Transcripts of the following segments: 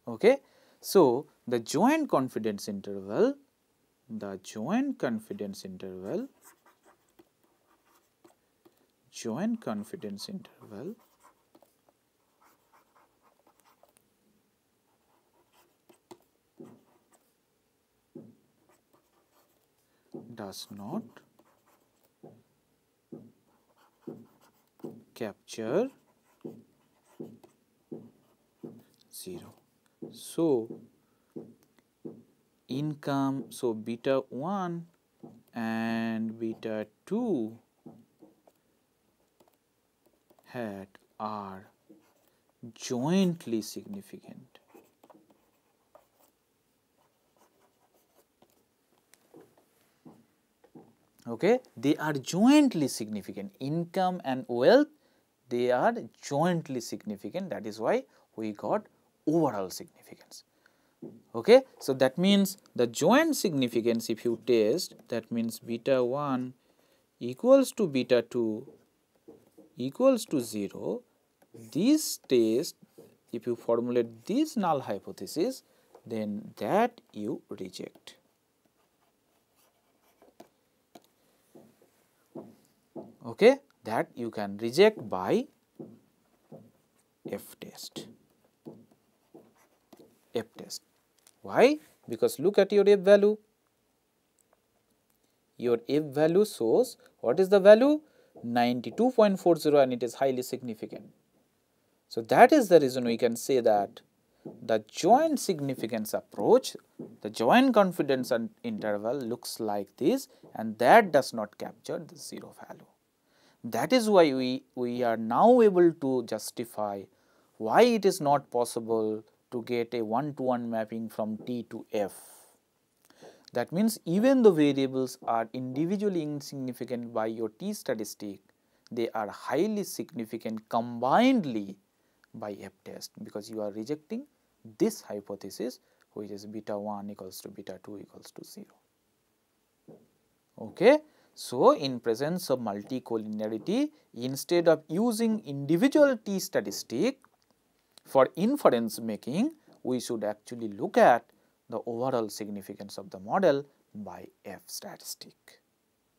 Okay. So, the joint confidence interval does not capture 0. So, income, so beta 1 and beta 2 hat are jointly significant. Okay, they are jointly significant. Income and wealth, they are jointly significant. That is why we got overall significance. Okay, so that means the joint significance, if you test, that means beta 1 equals to beta 2 equals to 0. This test, if you formulate this null hypothesis, then that you reject. Okay, that you can reject by F test. F test. Why? Because look at your F value. Your F value shows what is the value? 92.40, and it is highly significant. So, that is the reason we can say that the joint significance approach, the joint confidence interval looks like this, and that does not capture the 0 value. That is why we are now able to justify why it is not possible to get a one-to-one mapping from T to F. That means, even the variables are individually insignificant by your T statistic, they are highly significant combinedly by F test, because you are rejecting this hypothesis, which is beta 1 equals to beta 2 equals to 0. Okay. So, in presence of multicollinearity, instead of using individual T statistic for inference making, we should actually look at the overall significance of the model by F statistic.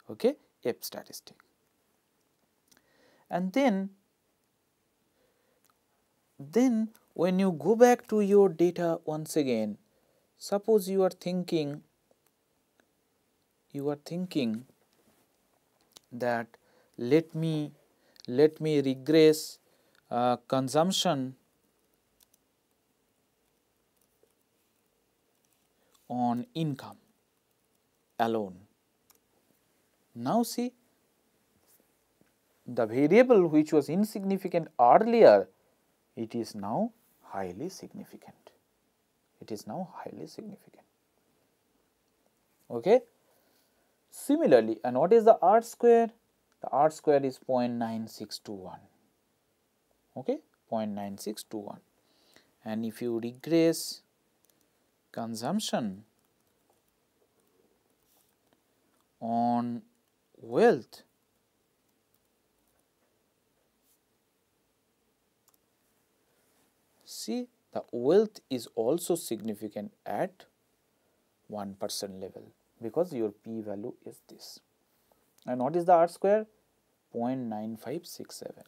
Okay, F statistic. And then when you go back to your data once again, suppose you are thinking that let me regress consumption on income alone. Now see, the variable which was insignificant earlier, it is now highly significant. It is now highly significant. Okay. Similarly, and what is the R square? The R square is 0.9621. Okay, 0.9621. And if you regress consumption on wealth, see, the wealth is also significant at 1% level, because your p value is this. And what is the R square? 0.9567.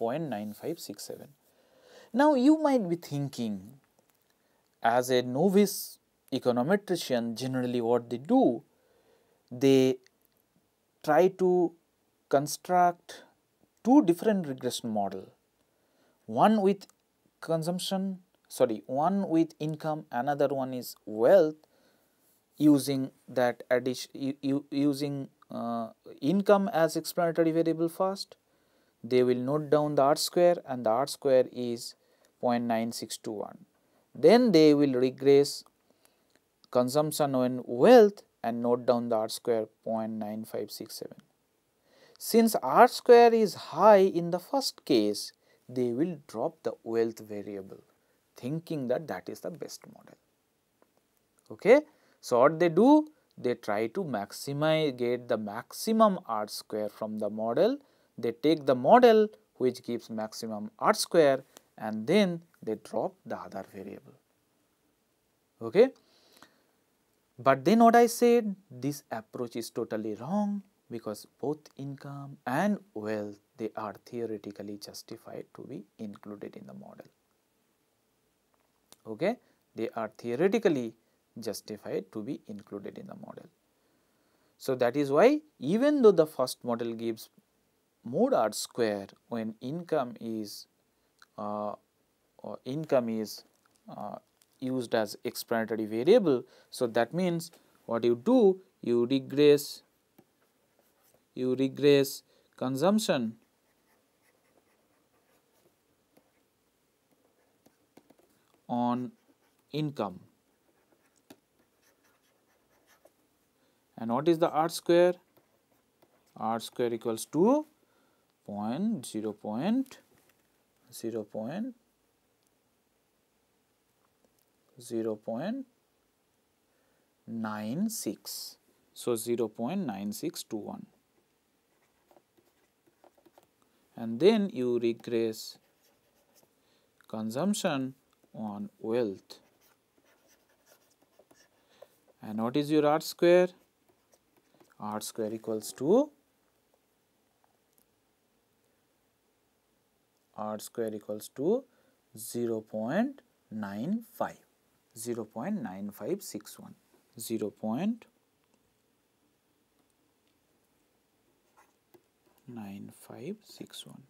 0.9567. Now, you might be thinking, as a novice econometrician, generally what they do, they try to construct two different regression model, one with consumption, one with income, another one is wealth, using that using income as explanatory variable first. They will note down the R square, and the R square is 0.9621. Then they will regress consumption on wealth and note down the R square 0.9567. Since R square is high in the first case, they will drop the wealth variable, thinking that that is the best model. Okay. So, what they do? They try to get the maximum R square from the model. They take the model which gives maximum R square, and then they drop the other variable. Okay. But then what I said, this approach is totally wrong, because both income and wealth, they are theoretically justified to be included in the model. Okay, they are theoretically justified to be included in the model. So that is why, even though the first model gives mod R square when income is used as explanatory variable, so that means what you do, you regress consumption on income. And what is the R square? R square equals to 0.96. So 0.9621, and then you regress consumption on wealth. And what is your R square? R square equals to 0.95, 0.9561, 0.9561.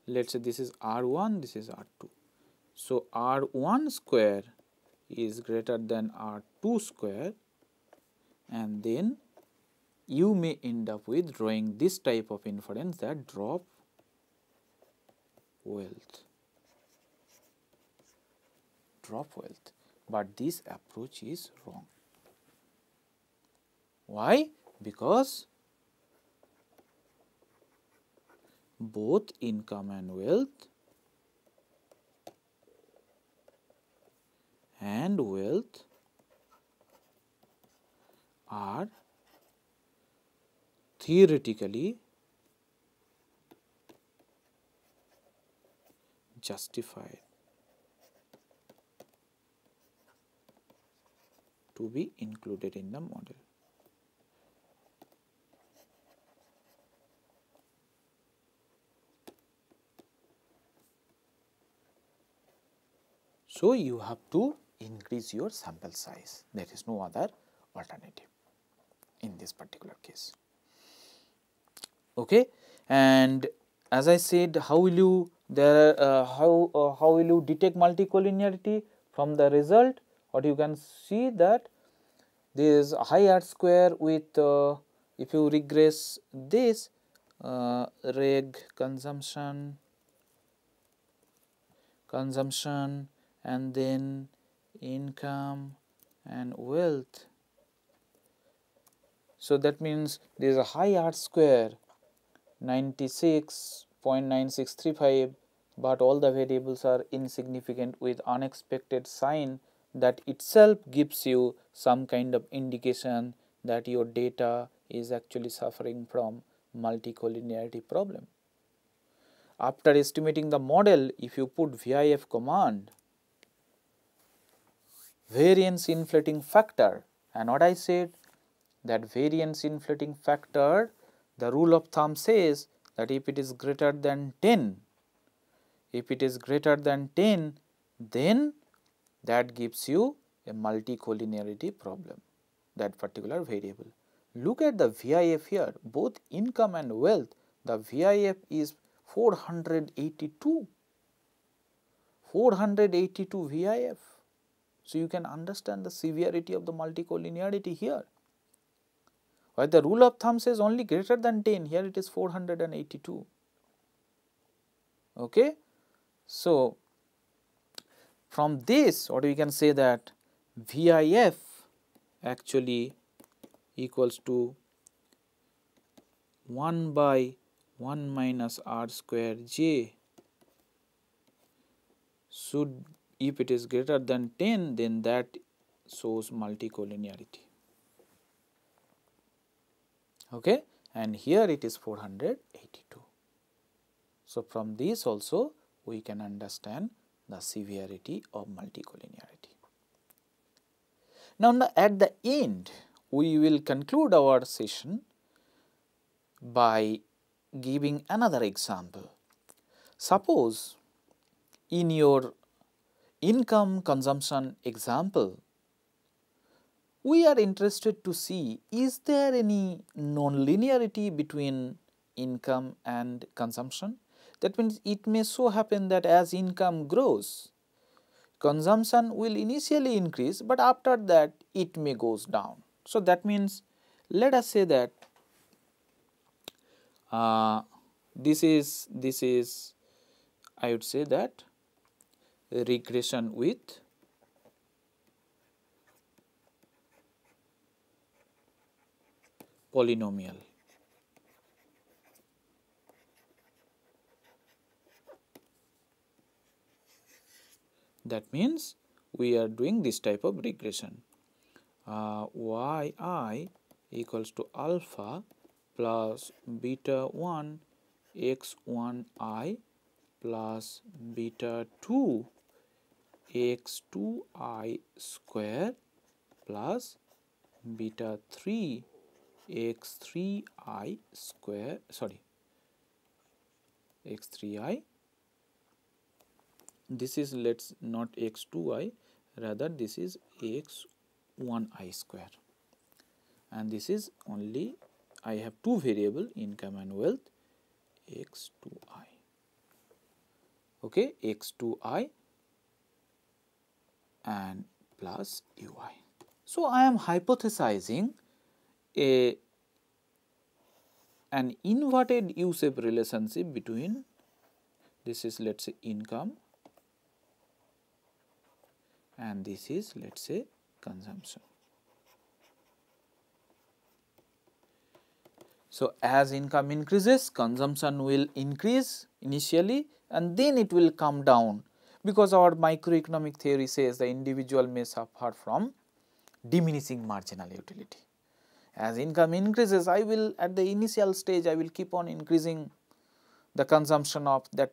Let us say this is R1, this is R2. So R1 square is greater than R2 square, and then you may end up with drawing this type of inference that drop wealth. But this approach is wrong. Why? Because both income and wealth are theoretically justified to be included in the model. So you have to increase your sample size. There is no other alternative in this particular case. Okay, and as I said, how will you how will you detect multicollinearity from the result? What you can see that there is a high R square with if you regress this reg consumption and then income and wealth. So that means there is a high R square 96.9635, but all the variables are insignificant with unexpected sign, that itself gives you some kind of indication that your data is actually suffering from multicollinearity problem. After estimating the model, if you put VIF command, variance inflating factor, and what I said, that variance inflating factor, the rule of thumb says that if it is greater than 10, then that gives you a multicollinearity problem, that particular variable. Look at the VIF here, both income and wealth, the VIF is 482 VIF. So you can understand the severity of the multicollinearity here. While the rule of thumb says only greater than 10, here it is 482. Okay. So from this, what we can say, that VIF actually equals to 1 by 1 minus R square j. Should, if it is greater than 10, then that shows multicollinearity. Okay, and here it is 482. So from this also we can understand the severity of multicollinearity. Now, at the end, we will conclude our session by giving another example. Suppose in your income consumption example, we are interested to see, is there any non-linearity between income and consumption? That means it may so happen that as income grows, consumption will initially increase, but after that it may goes down. So, that means let us say that this is I would say that regression with polynomial. That means we are doing this type of regression. yi equals to alpha plus beta 1 x1 I plus beta 2 x2 I square plus beta 3 x3 I square, x3 I, this is let's not x2 I, rather this is x1 I square, and this is only I have two variable, income and wealth, x2 I, okay, x2 I and plus ui. So, I am hypothesizing an inverted U-shape relationship between, this is let us say income and this is let us say consumption. So, as income increases, consumption will increase initially and then it will come down, because our microeconomic theory says the individual may suffer from diminishing marginal utility. As income increases, I will at the initial stage I will keep on increasing the consumption of that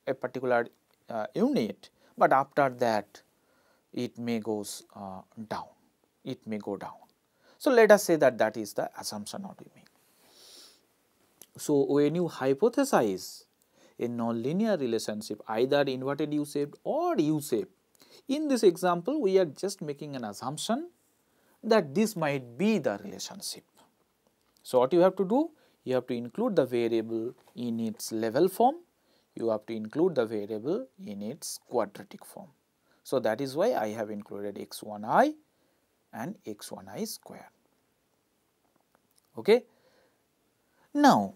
a particular unit, but after that it may goes down, it may go down. So, let us say that that is the assumption what we make. So, when you hypothesize a nonlinear relationship, either inverted U-shaped or U-shaped, in this example we are just making an assumption that this might be the relationship. So, what you have to do? You have to include the variable in its level form, you have to include the variable in its quadratic form. So, that is why I have included x1 I and x1 I square. Okay. Now,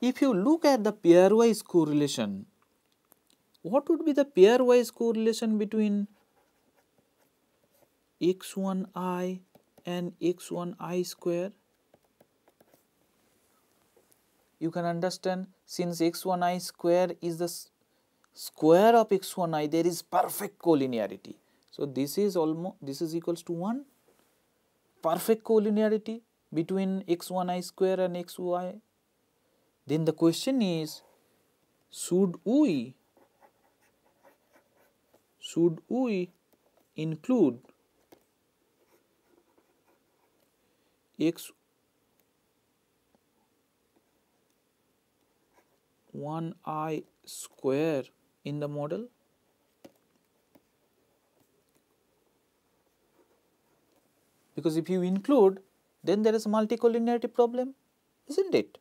if you look at the pairwise correlation, what would be the pairwise correlation between x1 I and x1 I square? You can understand, since x1 I square is the square of x1 I, there is perfect collinearity. So, this is equals to 1, perfect collinearity between x1 I square and x2 I. Then the question is, should we include x1 I square in the model? Because if you include, then there is a multicollinearity problem, isn't it?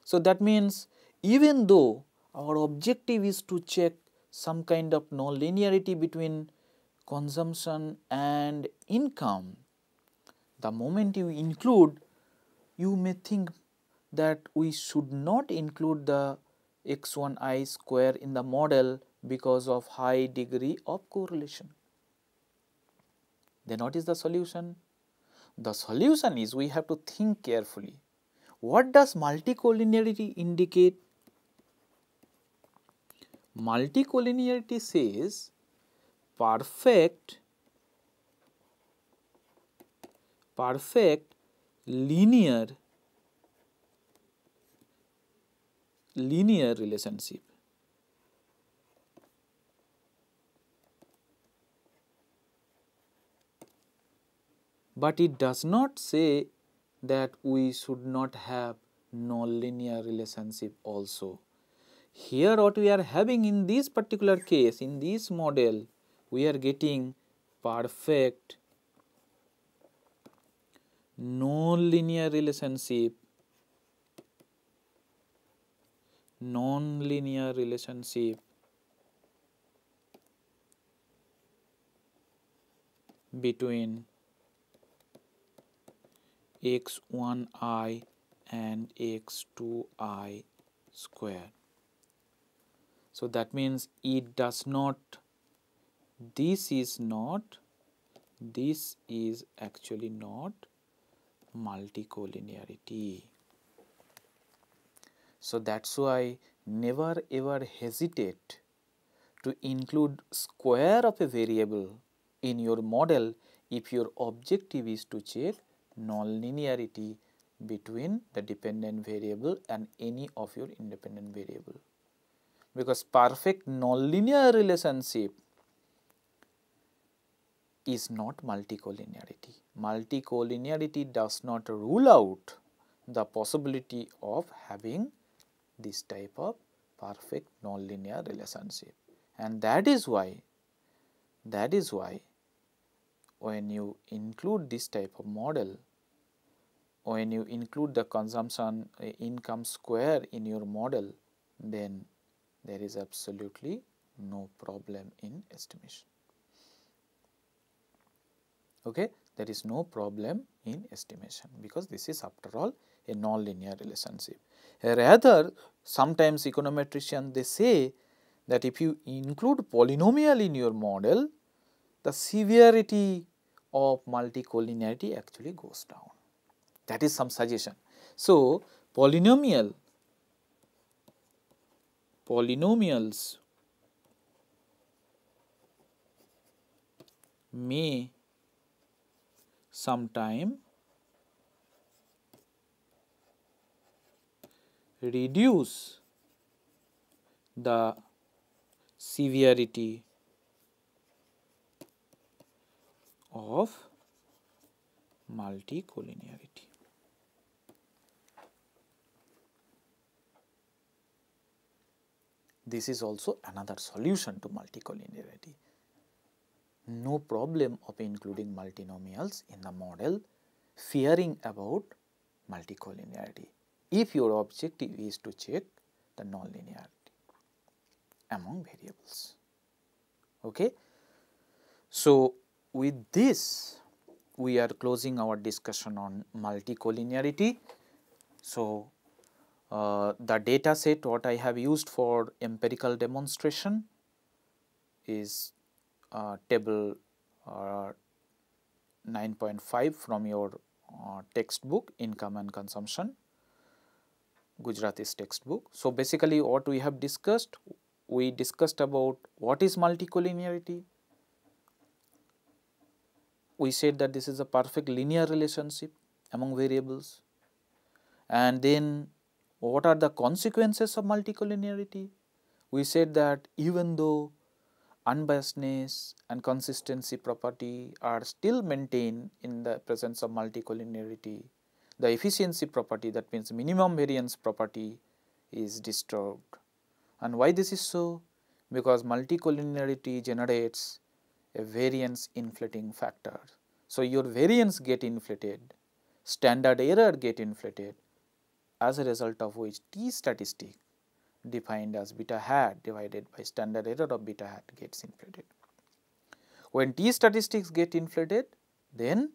So, that means even though our objective is to check some kind of nonlinearity between consumption and income, the moment you include, you may think that we should not include the x1 I square in the model because of high degree of correlation. Then what is the solution? The solution is we have to think carefully. What does multicollinearity indicate? Multicollinearity says perfect linear relationship. but it does not say that we should not have nonlinear relationship also. Here what we are having in this particular case, in this model, we are getting perfect nonlinear relationship, between x1i and x2i square. So that means it does not, this is actually not multicollinearity. So that's why never ever hesitate to include square of a variable in your model if your objective is to check nonlinearity between the dependent variable and any of your independent variable. Because perfect nonlinear relationship is not multicollinearity. Multicollinearity does not rule out the possibility of having this type of perfect nonlinear relationship, and that is why when you include this type of model, when you include the consumption income square in your model, then there is absolutely no problem in estimation. Okay, there is no problem in estimation because this is after all a nonlinear relationship. Rather, sometimes econometricians they say that if you include polynomial in your model, the severity of multicollinearity actually goes down. That is some suggestion. So, polynomials may sometime reduce the severity of multicollinearity. This is also another solution to multicollinearity. No problem of including multinomials in the model, fearing about multicollinearity, if your objective is to check the nonlinearity among variables. Okay. So, with this we are closing our discussion on multicollinearity. So, the data set what I have used for empirical demonstration is table 9.5 from your textbook Income and Consumption, Gujarati's textbook. So, basically what we have discussed, we discussed about what is multicollinearity. We said that this is a perfect linear relationship among variables, and then what are the consequences of multicollinearity? We said that even though unbiasedness and consistency property are still maintained in the presence of multicollinearity, the efficiency property, that means minimum variance property, is disturbed. And why this is so? Because multicollinearity generates a variance inflating factor. So, your variance get inflated, standard error get inflated, as a result of which t statistic defined as beta hat divided by standard error of beta hat gets inflated. When t statistics get inflated, then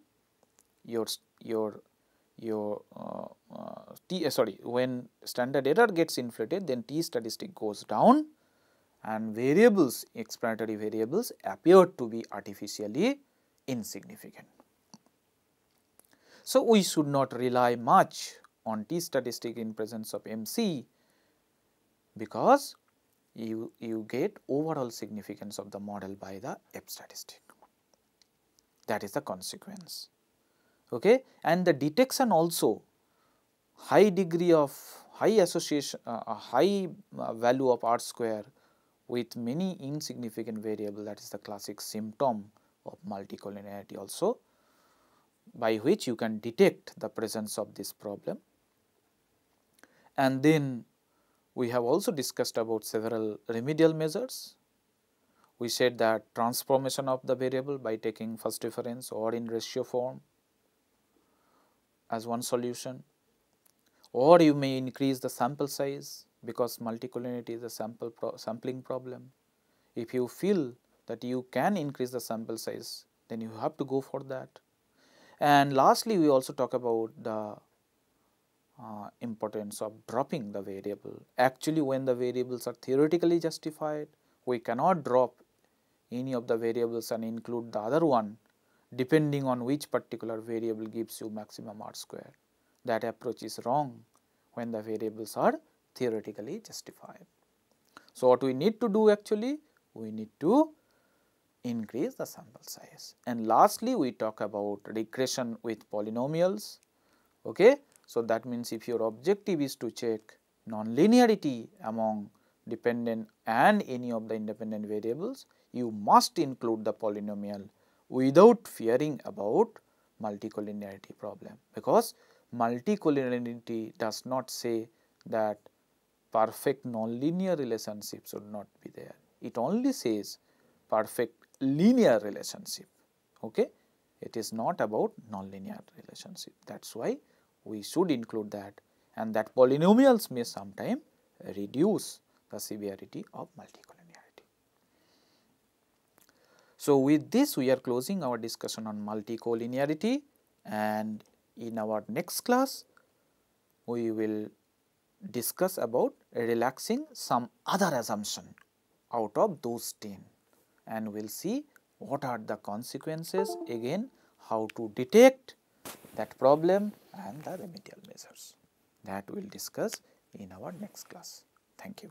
when standard error gets inflated, then t statistic goes down and variables, explanatory variables, appear to be artificially insignificant. So, we should not rely much on t statistic in presence of MC, because you get overall significance of the model by the F statistic. That is the consequence. Okay. And the detection also, high degree of high association, high value of R square with many insignificant variable, that is the classic symptom of multicollinearity also. by which you can detect the presence of this problem. And then we have also discussed about several remedial measures. We said that transformation of the variable by taking first difference or in ratio form as one solution, or you may increase the sample size because multicollinearity is a sampling problem. If you feel that you can increase the sample size, then you have to go for that. And lastly, we also talk about the importance of dropping the variable. Actually, when the variables are theoretically justified, we cannot drop any of the variables and include the other one depending on which particular variable gives you maximum R square. That approach is wrong when the variables are theoretically justified. So, what we need to do actually? We need to increase the sample size. And lastly, we talk about regression with polynomials. Okay? So, that means if your objective is to check nonlinearity among dependent and any of the independent variables, you must include the polynomial without fearing about multicollinearity problem, because multicollinearity does not say that perfect nonlinear relationship should not be there. It only says perfect linear relationship. Okay? It is not about nonlinear relationship. That is why we should include that, and that polynomials may sometime reduce the severity of multicollinearity. So, with this we are closing our discussion on multicollinearity, and in our next class we will discuss about relaxing some other assumption out of those 10, and we will see what are the consequences, again how to detect that problem and the remedial measures. That we will discuss in our next class. Thank you.